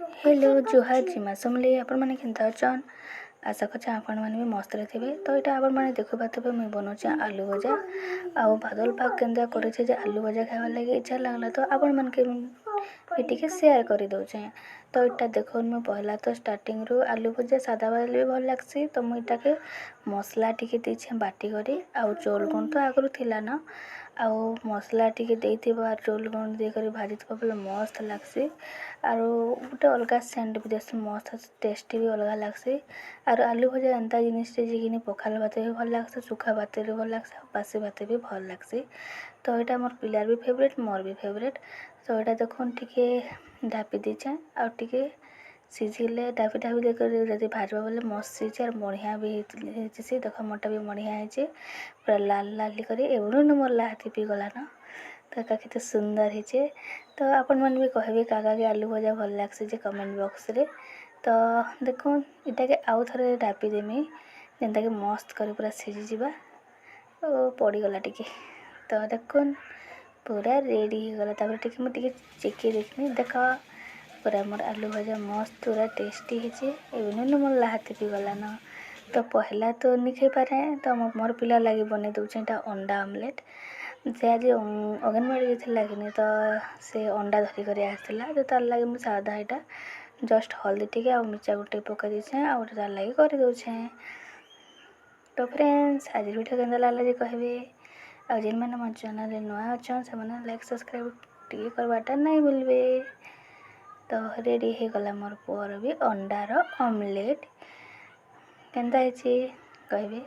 Hello जुहार जिमा समले आपण मैंने केन्ता अछन। आशा करछे आपण मैंने भी मस्त थे। तो यहाँ आपण मैंने देखु पाते मुझे बनाऊे आलू भजा आउ बादल पाग केन्ता करे जे आलू भजा खावा लगे इच्छा लगला तो आपण मन के भी शेयर कर दौचे। तो इटा देखो मुझे पहला तो स्टार्टिंग रु आलू भजा सादा वाले भी भल लगसी। तो मुझे के मसला टी देछे बाटी करी आउ चोल गुण तो आगु थिला ना आउ मसला टी देथिबा चोल गुण दे करी भाजी थबा बोले मस्त लगसी। आरो गोटे अलग सेंट भी देसी मस्त टेस्टी भी अलग लगसी। आरो आलू भजा एंता जिनिस जे पखाल भात भी भल लगसी सुखा भात भी भल लगसी बासी भात भी भल लगसी। तो यहाँ मोर पिलार भी फेवरेट मोर भी फेवरेट। तो यहाँ देखुन टिके ढापी दीचे आउ टिके सीझिले ढापी ढापी देकर जब भाजबा बोले मस्त सीझे और बढ़िया भी होती देख मोटा भी बढ़िया है पूरा लाल लाल करी एवं मोर लाहाती पी गला ना। तो केते सुंदर है। तो आपण मन भी कहबे काका के आलू भजा भल लागसी जे कमेंट बॉक्स रे। तो देखो इटा के आउ थरे ढापी देमी जेनता के मस्त कर पूरा सीझी जीवा ओ पड़ी गला टिके। तो देखुन पूरा रेडी हो गला तापर टिके मु टिके चेकी देखनी देखा पूरा मोर आलू भजा मस्त पूरा टेस्टी है एवं मोर लाहाती पी गला ना। तो पहला तो नहीं खाई पारे तो मोर पिला लगे बने दूचे अंडा आमलेट से आज अंगनवाड़ी लगे तो से अंडा धरिक आसला तो तार लगे मुझे सादा यहाँ जस्ट हल्दी टे आ मिर्चा गोटे पकई देछे आ गोटे तार लगे कर दौचे। तो फ्रेंड्स आज वीडियो केन्ता लागला जे कहबे आ जेन मैंने मोर चैनल नुआ अच्छन से मैंने लाइक सब्सक्राइब टी करवाटा नहीं भूलबे। तो रेडी हो गला मोर पुअर भी अंडार ऑमलेट केन्ता कहबे।